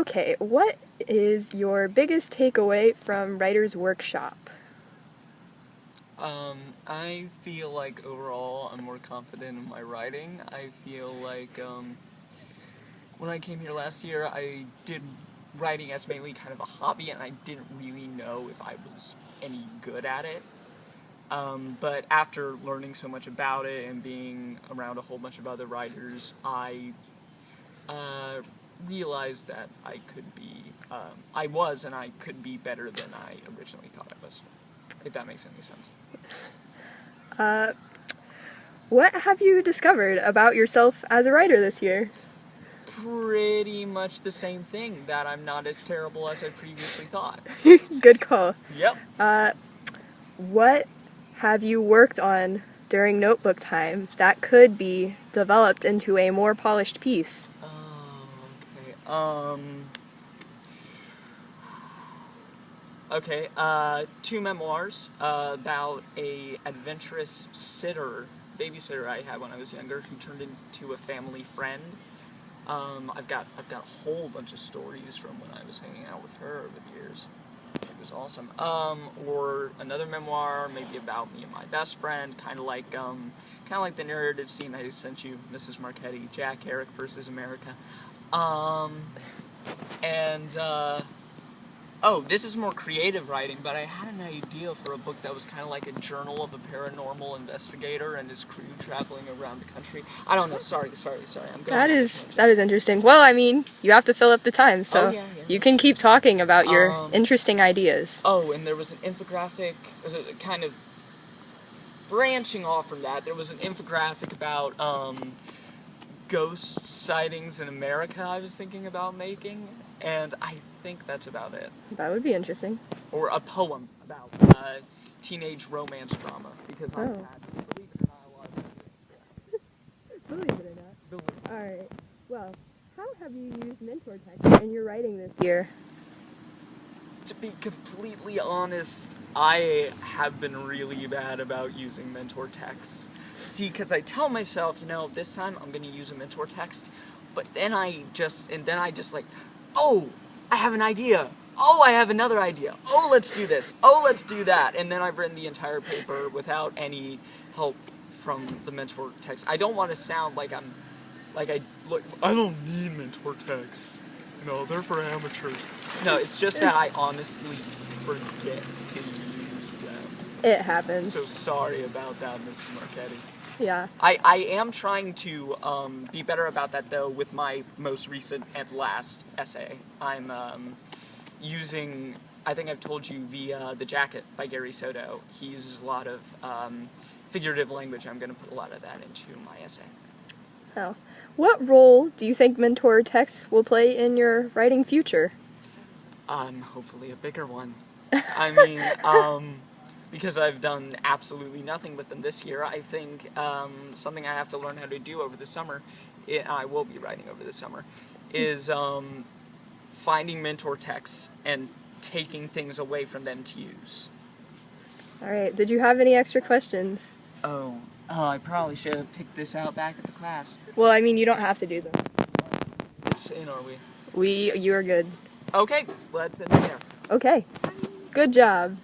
Okay, what is your biggest takeaway from Writer's Workshop? I feel like overall I'm more confident in my writing. I feel like when I came here last year, I did writing as mainly kind of a hobby, and I didn't really know if I was any good at it. But after learning so much about it and being around a whole bunch of other writers, I realized that I could be, and I could be better than I originally thought I was, if that makes any sense. What have you discovered about yourself as a writer this year? Pretty much the same thing, that I'm not as terrible as I previously thought. Good call. Yep. What have you worked on during notebook time that could be developed into a more polished piece? Two memoirs about a adventurous babysitter I had when I was younger, who turned into a family friend. I've got a whole bunch of stories from when I was hanging out with her over the years. It was awesome. Or another memoir, maybe about me and my best friend, kind of like the narrative scene I sent you, Mrs. Marchetti, Jack Eric versus America. This is more creative writing, but I had an idea for a book that was kind of like a journal of a paranormal investigator and his crew traveling around the country. I don't know. Sorry. I'm going. That is interesting. Well, I mean, you have to fill up the time, so yeah. you can keep talking about your interesting ideas. Oh, and there was an infographic, kind of branching off from that. There was an infographic about ghost sightings in America I was thinking about making, and I think that's about it. That would be interesting. Or a poem about teenage romance drama, because I've had, believe it or not, a lot of Believe it or not. Alright. Well, how have you used mentor text in your writing this year? To be completely honest, I have been really bad about using mentor texts. See, because I tell myself, this time I'm going to use a mentor text, but then I just like, oh, I have an idea. Oh, I have another idea. Oh, let's do this. Oh, let's do that. And then I've written the entire paper without any help from the mentor text. I don't want to sound like I don't need mentor texts. They're for amateurs. No, it's just that I honestly forget to use them. It happens. So sorry about that, Mrs. Marchetti. Yeah. I am trying to be better about that, though, with my most recent and last essay. I'm using, I think I've told you, The Jacket by Gary Soto. He uses a lot of figurative language. I'm going to put a lot of that into my essay. Oh. What role do you think mentor texts will play in your writing future? Hopefully a bigger one. I mean, because I've done absolutely nothing with them this year, I think something I have to learn how to do over the summer, I will be writing over the summer, is finding mentor texts and taking things away from them to use. Alright, did you have any extra questions? Oh, I probably should have picked this out back at the class. Well, I mean, you don't have to do them. What's in, are we? You are good. Okay, let's end it there. Okay. Good job.